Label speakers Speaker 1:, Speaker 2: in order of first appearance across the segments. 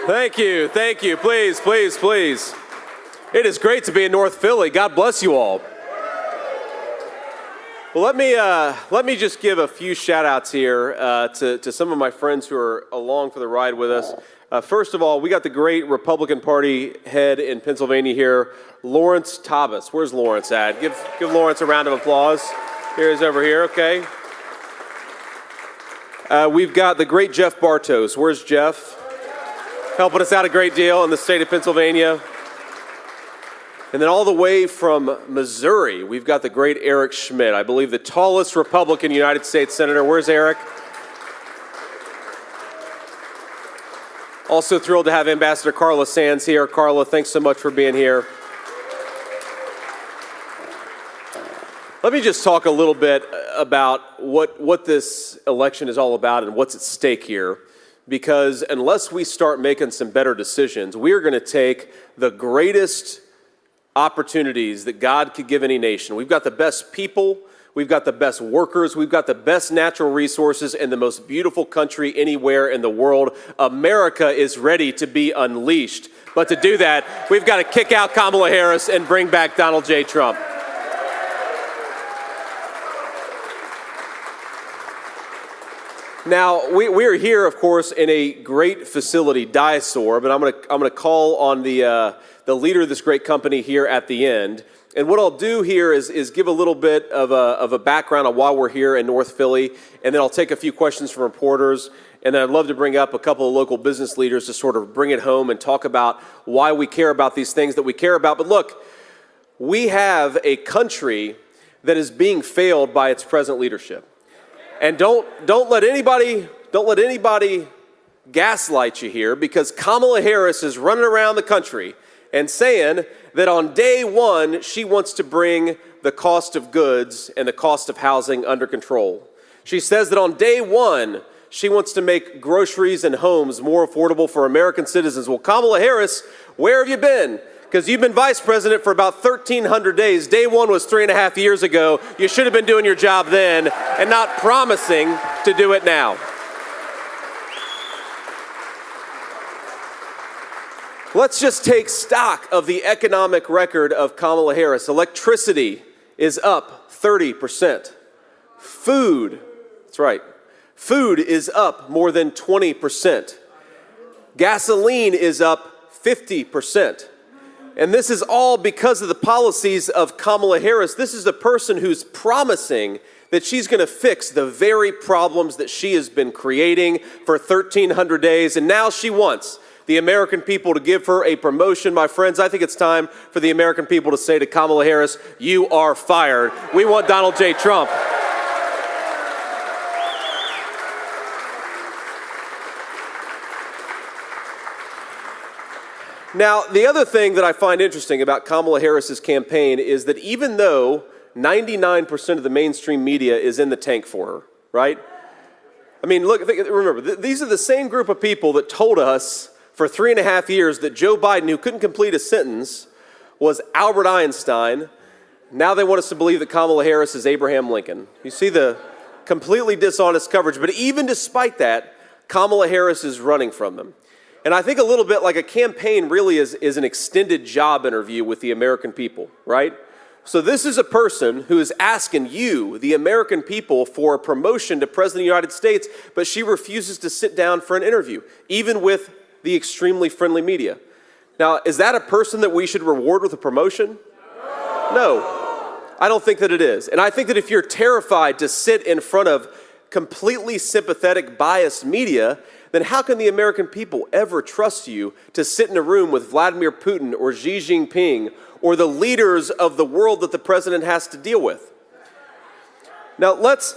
Speaker 1: Thank you. Please, please, please. It is great to be in North Philly. God bless you all. Well, let me just give a few shout-outs here to some of my friends who are along for the ride with us. First of all, we got the great Republican Party head in Pennsylvania here, Lawrence Thomas. Where's Lawrence at? Give Lawrence a round of applause. Here's over here, okay. We've got the great Jeff Bartos. Where's Jeff? Helping us out a great deal in the state of Pennsylvania. And then all the way from Missouri, we've got the great Eric Schmidt, I believe the tallest Republican United States Senator. Where's Eric? Also thrilled to have Ambassador Carla Sands here. Carla, thanks so much for being here. Let me just talk a little bit about what this election is all about and what's at stake here. Because unless we start making some better decisions, we are going to take the greatest opportunities that God could give any nation. We've got the best people, we've got the best workers, we've got the best natural resources, and the most beautiful country anywhere in the world. America is ready to be unleashed. But to do that, we've got to kick out Kamala Harris and bring back Donald J. Trump. Now, we are here, of course, in a great facility, Diasor, but I'm gonna call on the leader of this great company here at the end. And what I'll do here is give a little bit of a background on why we're here in North Philly, and then I'll take a few questions from reporters, and then I'd love to bring up a couple of local business leaders to sort of bring it home and talk about why we care about these things that we care about. But look, we have a country that is being failed by its present leadership. And don't let anybody gaslight you here, because Kamala Harris is running around the country and saying that on day one, she wants to bring the cost of goods and the cost of housing under control. She says that on day one, she wants to make groceries and homes more affordable for American citizens. Well, Kamala Harris, where have you been? Because you've been vice president for about 1,300 days. Day one was 3.5 years ago. You should have been doing your job then and not promising to do it now. Let's just take stock of the economic record of Kamala Harris. Electricity is up 30%. Food, that's right, food is up more than 20%. Gasoline is up 50%. And this is all because of the policies of Kamala Harris. This is the person who's promising that she's going to fix the very problems that she has been creating for 1,300 days. And now she wants the American people to give her a promotion. My friends, I think it's time for the American people to say to Kamala Harris, you are fired. We want Donald J. Trump. Now, the other thing that I find interesting about Kamala Harris's campaign is that even though 99% of the mainstream media is in the tank for her, right? I mean, look, remember, these are the same group of people that told us for 3.5 years that Joe Biden, who couldn't complete a sentence, was Albert Einstein. Now they want us to believe that Kamala Harris is Abraham Lincoln. You see the completely dishonest coverage. But even despite that, Kamala Harris is running from them. And I think a little bit like a campaign really is an extended job interview with the American people, right? So this is a person who is asking you, the American people, for a promotion to President of the United States, but she refuses to sit down for an interview, even with the extremely friendly media. Now, is that a person that we should reward with a promotion? No, I don't think that it is. And I think that if you're terrified to sit in front of completely sympathetic, biased media, then how can the American people ever trust you to sit in a room with Vladimir Putin or Xi Jinping or the leaders of the world that the president has to deal with? Now, let's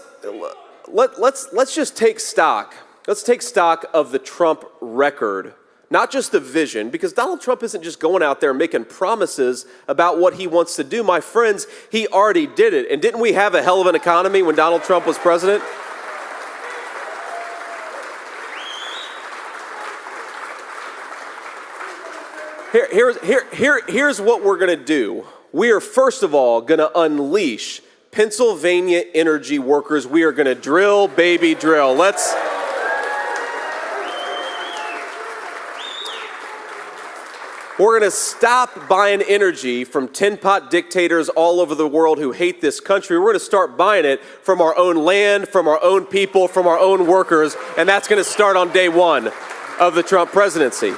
Speaker 1: just take stock. Let's take stock of the Trump record, not just the vision, because Donald Trump isn't just going out there making promises about what he wants to do. My friends, he already did it. And didn't we have a hell of an economy when Donald Trump was president? Here's what we're going to do. We are, first of all, going to unleash Pennsylvania energy workers. We are going to drill, baby, drill. We're going to stop buying energy from tin pot dictators all over the world who hate this country. We're going to start buying it from our own land, from our own people, from our own workers, and that's going to start on day one of the Trump presidency.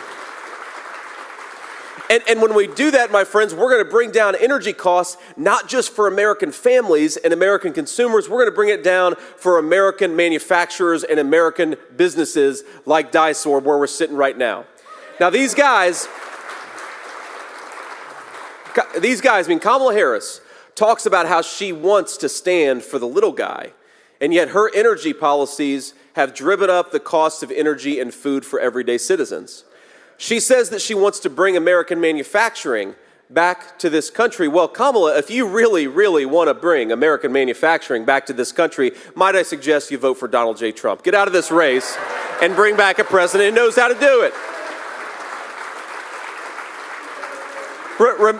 Speaker 1: And when we do that, my friends, we're going to bring down energy costs, not just for American families and American consumers. We're going to bring it down for American manufacturers and American businesses like Dysorb, where we're sitting right now. Now, these guys, I mean, Kamala Harris talks about how she wants to stand for the little guy, and yet her energy policies have driven up the cost of energy and food for everyday citizens. She says that she wants to bring American manufacturing back to this country. Well, Kamala, if you really, really want to bring American manufacturing back to this country, might I suggest you vote for Donald J. Trump. Get out of this race and bring back a president who knows how to do it.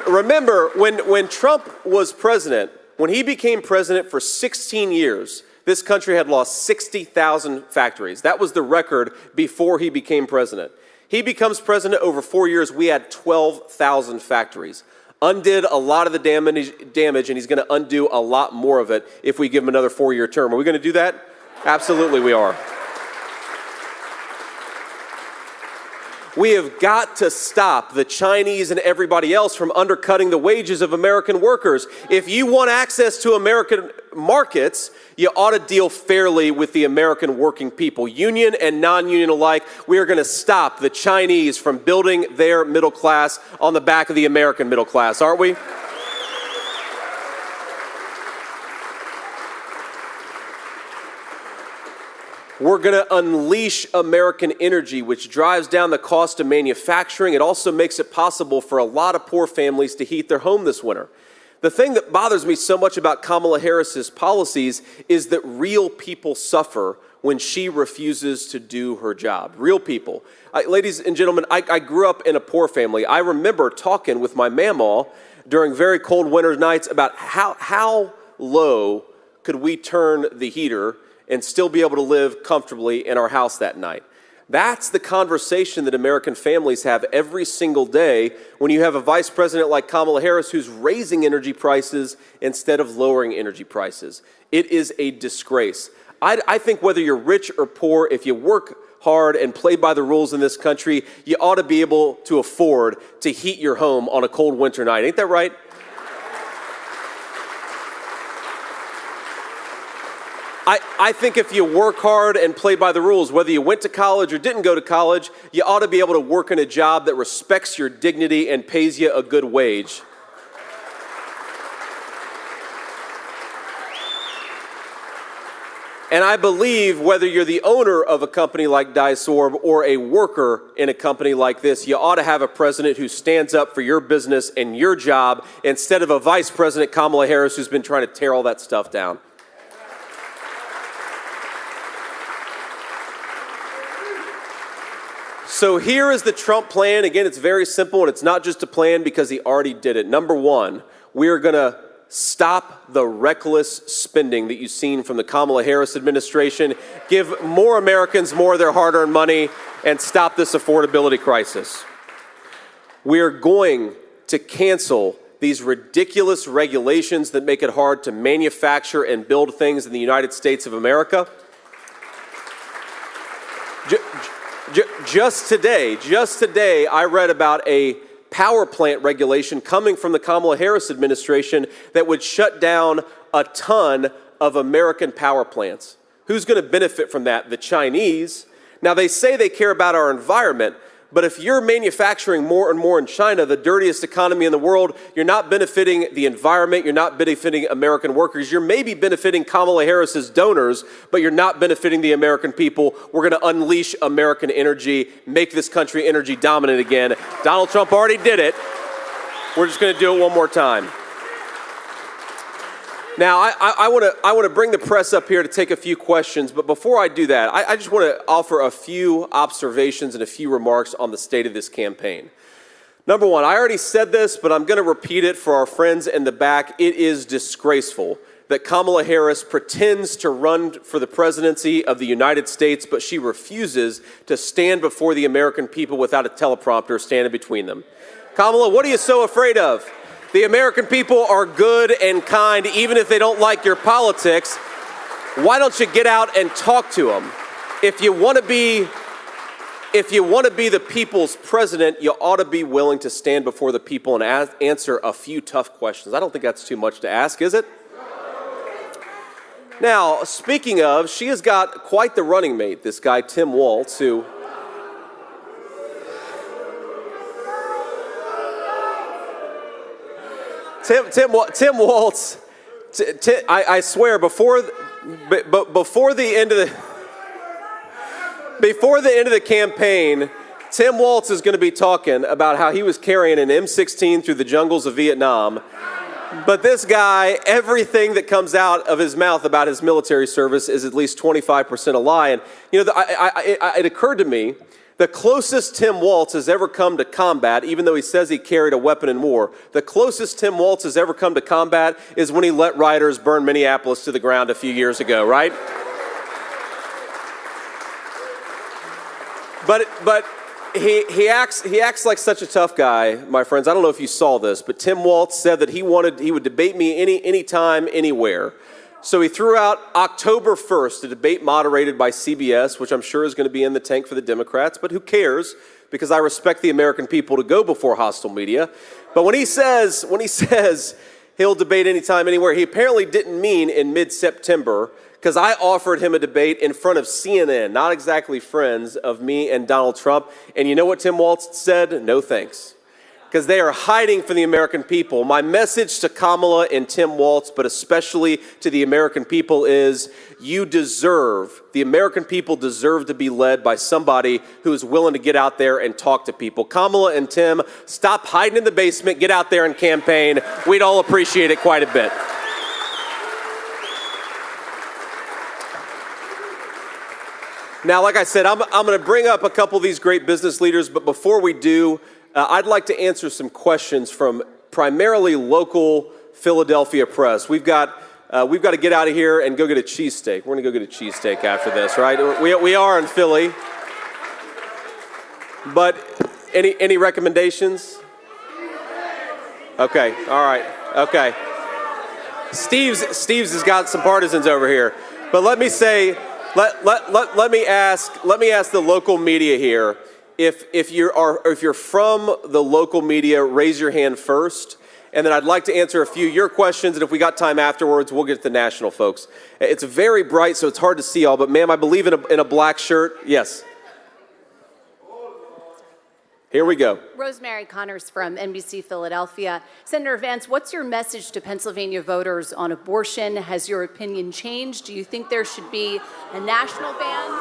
Speaker 1: Remember, when Trump was president, when he became president for 16 years, this country had lost 60,000 factories. That was the record before he became president. He becomes president over 4 years, we had 12,000 factories. Undid a lot of the damage, and he's going to undo a lot more of it if we give him another 4-year term. Are we going to do that? Absolutely we are. We have got to stop the Chinese and everybody else from undercutting the wages of American workers. If you want access to American markets, you ought to deal fairly with the American working people, union and non-union alike. We are going to stop the Chinese from building their middle class on the back of the American middle class, aren't we? We're going to unleash American energy, which drives down the cost of manufacturing. It also makes it possible for a lot of poor families to heat their home this winter. The thing that bothers me so much about Kamala Harris's policies is that real people suffer when she refuses to do her job. Real people. Ladies and gentlemen, I grew up in a poor family. I remember talking with my mamaw during very cold winter nights about how low could we turn the heater and still be able to live comfortably in our house that night. That's the conversation that American families have every single day when you have a vice president like Kamala Harris who's raising energy prices instead of lowering energy prices. It is a disgrace. I think whether you're rich or poor, if you work hard and play by the rules in this country, you ought to be able to afford to heat your home on a cold winter night. Ain't that right? I think if you work hard and play by the rules, whether you went to college or didn't go to college, you ought to be able to work in a job that respects your dignity and pays you a good wage. And I believe whether you're the owner of a company like Dysorb or a worker in a company like this, you ought to have a president who stands up for your business and your job instead of a vice president, Kamala Harris, who's been trying to tear all that stuff down. So here is the Trump plan. Again, it's very simple, and it's not just a plan because he already did it. Number one, we are going to stop the reckless spending that you've seen from the Kamala Harris administration, give more Americans more of their hard-earned money, and stop this affordability crisis. We are going to cancel these ridiculous regulations that make it hard to manufacture and build things in the United States of America. Just today, I read about a power plant regulation coming from the Kamala Harris administration that would shut down a ton of American power plants. Who's going to benefit from that? The Chinese. Now, they say they care about our environment, but if you're manufacturing more and more in China, the dirtiest economy in the world, you're not benefiting the environment, you're not benefiting American workers, you're maybe benefiting Kamala Harris's donors, but you're not benefiting the American people. We're going to unleash American energy, make this country energy dominant again. Donald Trump already did it. We're just going to do it one more time. Now, I want to bring the press up here to take a few questions, but before I do that, I just want to offer a few observations and a few remarks on the state of this campaign. Number one, I already said this, but I'm going to repeat it for our friends in the back. It is disgraceful that Kamala Harris pretends to run for the presidency of the United States, but she refuses to stand before the American people without a teleprompter standing between them. Kamala, what are you so afraid of? The American people are good and kind, even if they don't like your politics. Why don't you get out and talk to them? If you want to be the people's president, you ought to be willing to stand before the people and answer a few tough questions. I don't think that's too much to ask, is it? Now, speaking of, she has got quite the running mate, this guy, Tim Walz, who... Tim Walz, I swear, before the end of the campaign, Tim Walz is going to be talking about how he was carrying an M16 through the jungles of Vietnam. But this guy, everything that comes out of his mouth about his military service is at least 25% a lie. And it occurred to me, the closest Tim Walz has ever come to combat, even though he says he carried a weapon in war, the closest Tim Walz has ever come to combat is when he let rioters burn Minneapolis to the ground a few years ago, right? But he acts like such a tough guy, my friends. I don't know if you saw this, but Tim Walz said that he would debate me anytime, anywhere. So he threw out October 1st, a debate moderated by CBS, which I'm sure is going to be in the tank for the Democrats, but who cares? Because I respect the American people to go before hostile media. But when he says he'll debate anytime, anywhere, he apparently didn't mean in mid-September, because I offered him a debate in front of CNN, not exactly friends of me and Donald Trump. And you know what Tim Walz said? No thanks. Because they are hiding from the American people. My message to Kamala and Tim Walz, but especially to the American people, is the American people deserve to be led by somebody who is willing to get out there and talk to people. Kamala and Tim, stop hiding in the basement, get out there and campaign. We'd all appreciate it quite a bit. Now, like I said, I'm going to bring up a couple of these great business leaders, but before we do, I'd like to answer some questions from primarily local Philadelphia press. We've got to get out of here and go get a cheesesteak. We're going to go get a cheesesteak after this, right? We are in Philly. But any recommendations? Okay, all right, okay. Steve's has got some partisans over here. But let me say, let me ask the local media here. If you're from the local media, raise your hand first, and then I'd like to answer a few of your questions, and if we got time afterwards, we'll get to the national folks. It's very bright, so it's hard to see all, but ma'am, I believe in a black shirt. Yes. Here we go.
Speaker 2: Rosemary Connors from NBC Philadelphia. Senator Vance, what's your message to Pennsylvania voters on abortion? Has your opinion changed? Do you think there should be a national ban?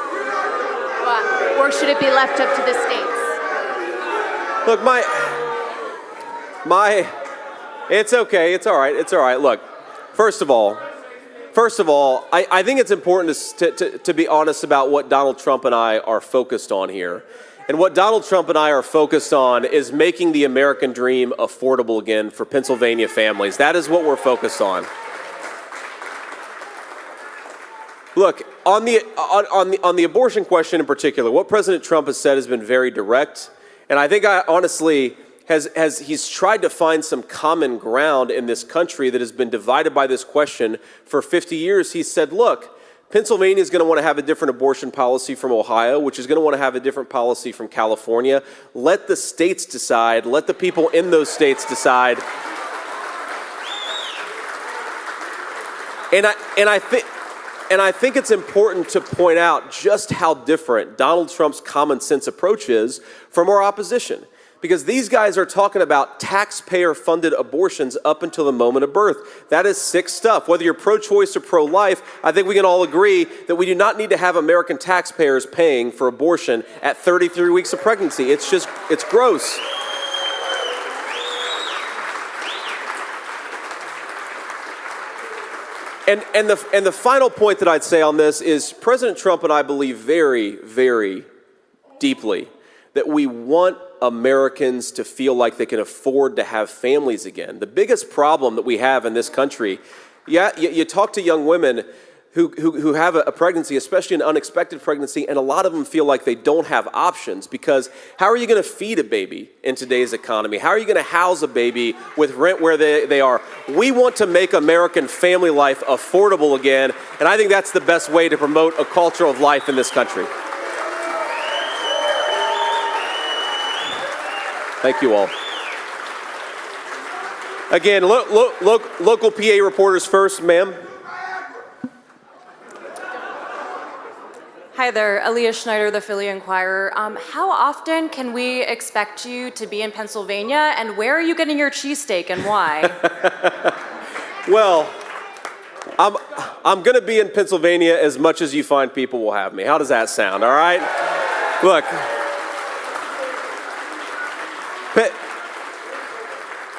Speaker 2: Or should it be left up to the states?
Speaker 1: Look, it's okay. It's all right. Look, first of all, I think it's important to be honest about what Donald Trump and I are focused on here. And what Donald Trump and I are focused on is making the American dream affordable again for Pennsylvania families. That is what we're focused on. Look, on the abortion question in particular, what President Trump has said has been very direct, and I think honestly he's tried to find some common ground in this country that has been divided by this question for 50 years. He said, look, Pennsylvania is going to want to have a different abortion policy from Ohio, which is going to want to have a different policy from California. Let the states decide. Let the people in those states decide. And I think it's important to point out just how different Donald Trump's common sense approach is from our opposition. Because these guys are talking about taxpayer-funded abortions up until the moment of birth. That is sick stuff. Whether you're pro-choice or pro-life, I think we can all agree that we do not need to have American taxpayers paying for abortion at 33 weeks of pregnancy. It's gross. And the final point that I'd say on this is President Trump and I believe very, very deeply that we want Americans to feel like they can afford to have families again. The biggest problem that we have in this country, you talk to young women, who have a pregnancy, especially an unexpected pregnancy, and a lot of them feel like they don't have options because how are you going to feed a baby in today's economy? How are you going to house a baby with rent where they are? We want to make American family life affordable again, and I think that's the best way to promote a culture of life in this country. Thank you all. Again, local PA reporters first, ma'am.
Speaker 3: Hi there, Aaliyah Schneider, the Philly Inquirer. How often can we expect you to be in Pennsylvania, and where are you getting your cheesesteak and why?
Speaker 1: Well, I'm going to be in Pennsylvania as much as you find people will have me. How does that sound, all right? Look,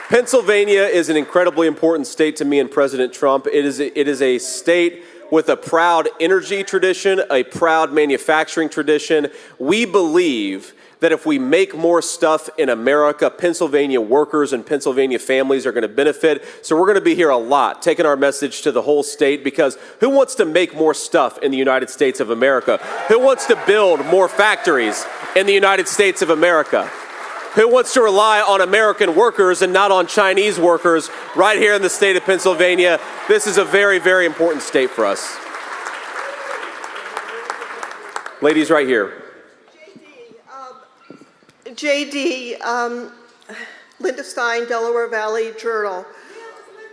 Speaker 1: Pennsylvania is an incredibly important state to me and President Trump. It is a state with a proud energy tradition, a proud manufacturing tradition. We believe that if we make more stuff in America, Pennsylvania workers and Pennsylvania families are going to benefit. So we're going to be here a lot, taking our message to the whole state, because who wants to make more stuff in the United States of America? Who wants to build more factories in the United States of America? Who wants to rely on American workers and not on Chinese workers right here in the state of Pennsylvania? This is a very, very important state for us. Ladies right here.
Speaker 4: JD, Linda Stein, Delaware Valley Journal.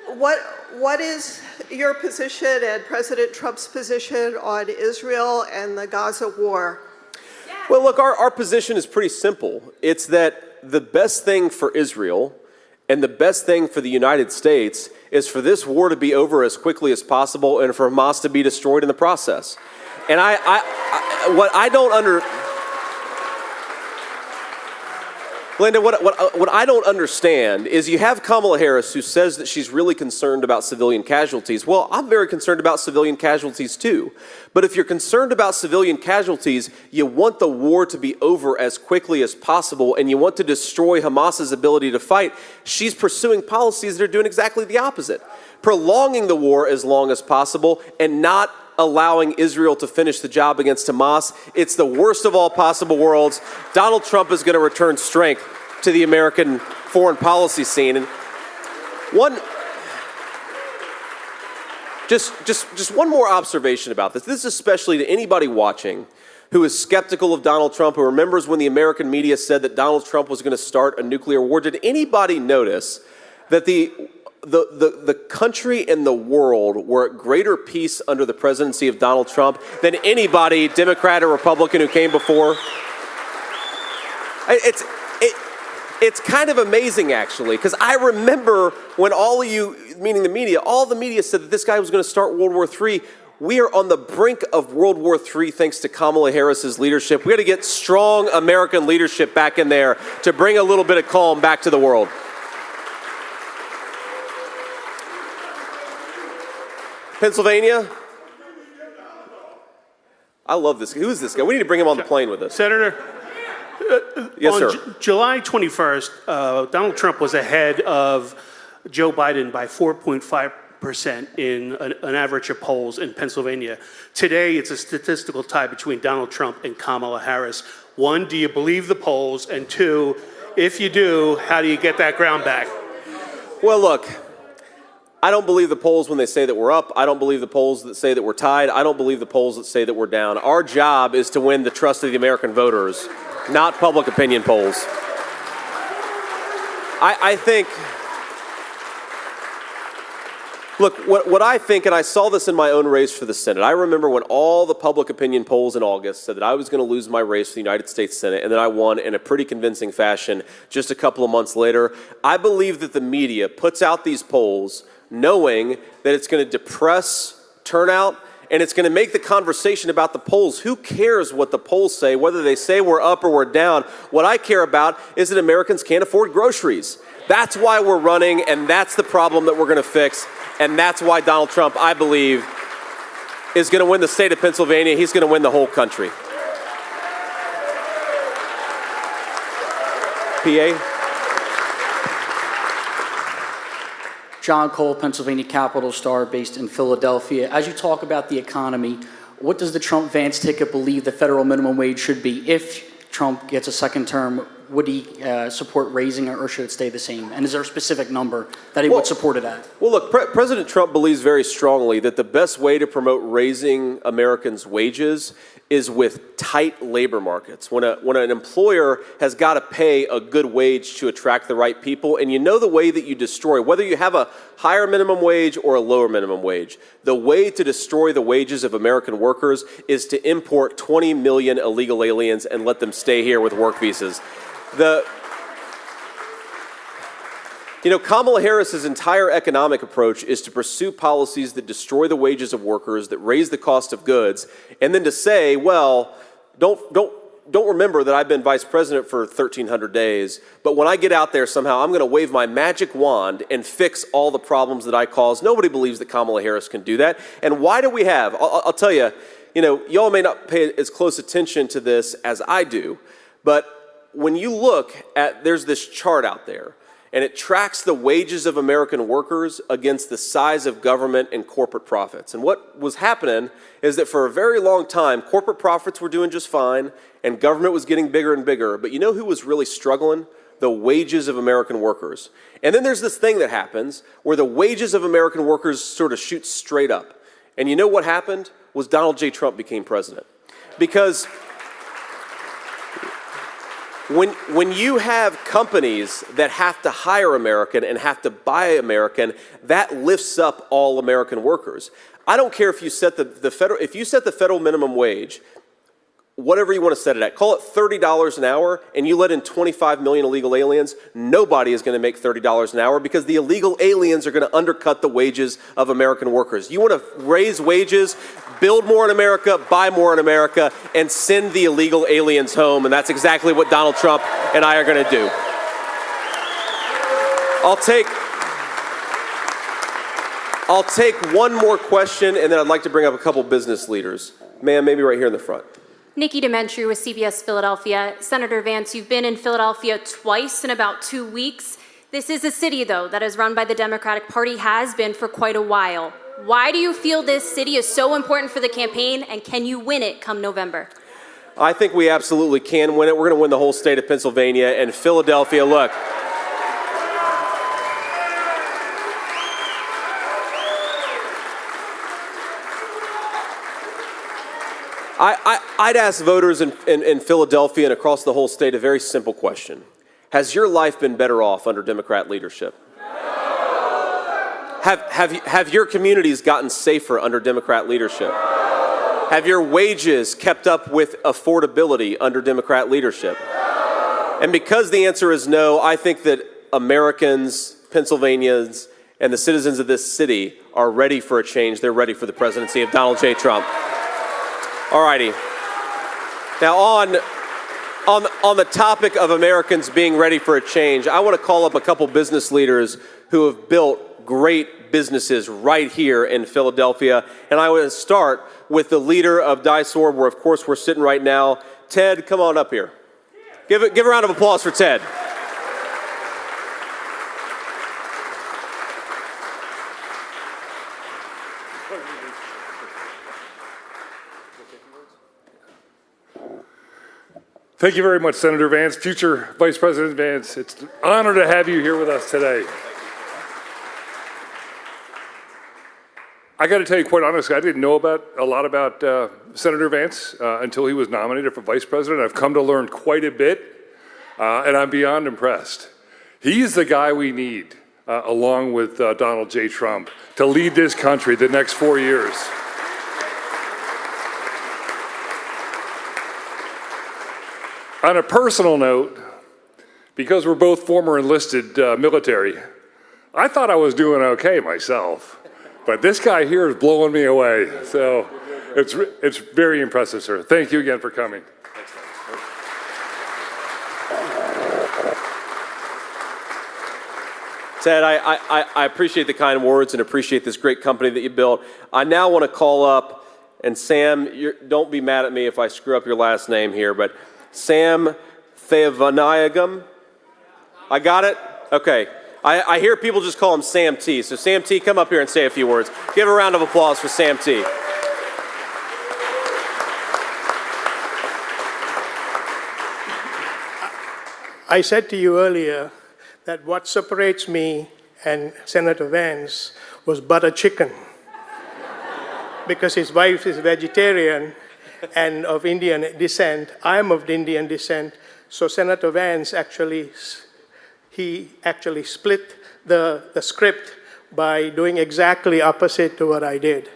Speaker 4: What is your position and President Trump's position on Israel and the Gaza war?
Speaker 1: Well, look, our position is pretty simple. It's that the best thing for Israel and the best thing for the United States is for this war to be over as quickly as possible and for Hamas to be destroyed in the process. And Linda, what I don't understand is you have Kamala Harris who says that she's really concerned about civilian casualties. Well, I'm very concerned about civilian casualties too. But if you're concerned about civilian casualties, you want the war to be over as quickly as possible and you want to destroy Hamas's ability to fight. She's pursuing policies that are doing exactly the opposite. Prolonging the war as long as possible and not allowing Israel to finish the job against Hamas. It's the worst of all possible worlds. Donald Trump is going to return strength to the American foreign policy scene. And just one more observation about this. This is especially to anybody watching who is skeptical of Donald Trump, who remembers when the American media said that Donald Trump was going to start a nuclear war. Did anybody notice that the country and the world were at greater peace under the presidency of Donald Trump than anybody, Democrat or Republican, who came before? It's kind of amazing, actually, because I remember when all of you, meaning the media, all the media said that this guy was going to start World War III. We are on the brink of World War III thanks to Kamala Harris's leadership. We got to get strong American leadership back in there to bring a little bit of calm back to the world. Pennsylvania? I love this. Who is this guy? We need to bring him on the plane with us.
Speaker 5: Senator,
Speaker 1: Yes,
Speaker 5: on
Speaker 1: sir.
Speaker 5: July 21st, Donald Trump was ahead of Joe Biden by 4.5% in an average of polls in Pennsylvania. Today, it's a statistical tie between Donald Trump and Kamala Harris. One, do you believe the polls? And two, if you do, how do you get that ground back?
Speaker 1: Well, look, I don't believe the polls when they say that we're up. I don't believe the polls that say that we're tied. I don't believe the polls that say that we're down. Our job is to win the trust of the American voters, not public opinion polls. I think, look, what I think, and I saw this in my own race for the Senate, I remember when all the public opinion polls in August said that I was going to lose my race for the United States Senate, and then I won in a pretty convincing fashion just a couple of months later. I believe that the media puts out these polls knowing that it's going to depress turnout and it's going to make the conversation about the polls. Who cares what the polls say, whether they say we're up or we're down? What I care about is that Americans can't afford groceries. That's why we're running, and that's the problem that we're going to fix. And that's why Donald Trump, I believe, is going to win the state of Pennsylvania. He's going to win the whole country. PA?
Speaker 6: John Cole, Pennsylvania Capital Star, based in Philadelphia. As you talk about the economy, what does the Trump-Vance ticket believe the federal minimum wage should be? If Trump gets a second term, would he support raising it, or should it stay the same? And is there a specific number that he would support it at?
Speaker 1: Well, look, President Trump believes very strongly that the best way to promote raising Americans' wages is with tight labor markets. When an employer has got to pay a good wage to attract the right people, and you know the way that you destroy, whether you have a higher minimum wage or a lower minimum wage, the way to destroy the wages of American workers is to import 20 million illegal aliens and let them stay here with work visas. Kamala Harris's entire economic approach is to pursue policies that destroy the wages of workers, that raise the cost of goods, and then to say, well, don't remember that I've been vice president for 1,300 days, but when I get out there somehow, I'm going to wave my magic wand and fix all the problems that I caused. Nobody believes that Kamala Harris can do that. And why do we have, I'll tell you, y'all may not pay as close attention to this as I do, but when you look at, there's this chart out there, and it tracks the wages of American workers against the size of government and corporate profits. And what was happening is that for a very long time, corporate profits were doing just fine, and government was getting bigger and bigger. But you know who was really struggling? The wages of American workers. And then there's this thing that happens where the wages of American workers sort of shoot straight up. And you know what happened? Was Donald J. Trump became president. Because when you have companies that have to hire American and have to buy American, that lifts up all American workers. I don't care if you set if you set the federal minimum wage, whatever you want to set it at, call it $30 an hour, and you let in 25 million illegal aliens, nobody is going to make $30 an hour because the illegal aliens are going to undercut the wages of American workers. You want to raise wages, build more in America, buy more in America, and send the illegal aliens home, and that's exactly what Donald Trump and I are going to do. I'll take one more question, and then I'd like to bring up a couple business leaders. Ma'am, maybe right here in the front.
Speaker 7: Nikki Dementri with CBS Philadelphia. Senator Vance, you've been in Philadelphia twice in about 2 weeks. This is a city, though, that is run by the Democratic Party, has been for quite a while. Why do you feel this city is so important for the campaign, and can you win it come November?
Speaker 1: I think we absolutely can win it. We're going to win the whole state of Pennsylvania and Philadelphia. Look, I'd ask voters in Philadelphia and across the whole state a very simple question. Has your life been better off under Democrat leadership? Have your communities gotten safer under Democrat leadership? Have your wages kept up with affordability under Democrat leadership? And because the answer is no, I think that Americans, Pennsylvanians, and the citizens of this city are ready for a change. They're ready for the presidency of Donald J. Trump. All righty. Now on the topic of Americans being ready for a change, I want to call up a couple business leaders who have built great businesses right here in Philadelphia. And I want to start with the leader of Dysor, where of course we're sitting right now. Ted, come on up here. Give a round of applause for Ted.
Speaker 8: Thank you very much, Senator Vance, future Vice President Vance. It's an honor to have you here with us today. I got to tell you, quite honestly, I didn't know a lot about Senator Vance until he was nominated for Vice President. I've come to learn quite a bit, and I'm beyond impressed. He's the guy we need, along with Donald J. Trump, to lead this country the next 4 years. On a personal note, because we're both former enlisted military, I thought I was doing okay myself, but this guy here is blowing me away. So it's very impressive, sir. Thank you again for coming.
Speaker 1: Ted, I appreciate the kind words and appreciate this great company that you built. I now want to call up, and Sam, don't be mad at me if I screw up your last name here, but Sam Theavanayagam. I got it? Okay. I hear people just call him Sam T. So Sam T, come up here and say a few words. Give a round of applause for Sam T.
Speaker 9: I said to you earlier that what separates me and Senator Vance was butter chicken. Because his wife is vegetarian and of Indian descent. I'm of Indian descent. So Senator Vance actually split the script by doing exactly opposite to what I did.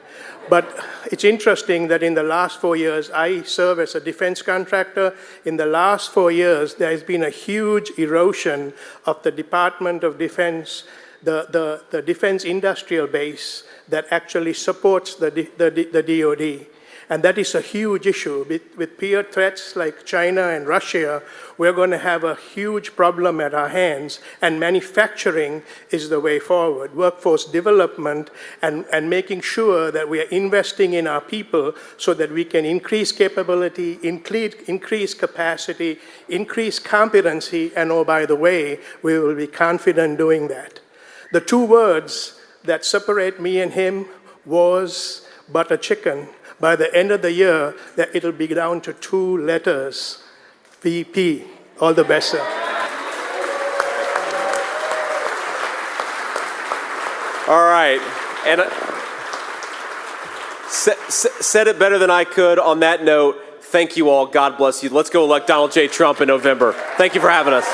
Speaker 9: But it's interesting that in the last 4 years, I serve as a defense contractor. In the last 4 years, there has been a huge erosion of the Department of Defense, the defense industrial base that actually supports the DoD. And that is a huge issue. With peer threats like China and Russia, we're going to have a huge problem at our hands, and manufacturing is the way forward. Workforce development and making sure that we are investing in our people so that we can increase capability, increase capacity, increase competency, and oh, by the way, we will be confident doing that. The two words that separate me and him was butter chicken. By the end of the year, that it'll be down to 2 letters, VP. All the best, sir.
Speaker 1: All right. And said it better than I could. On that note, thank you all. God bless you. Let's go elect Donald J. Trump in November. Thank you for having us.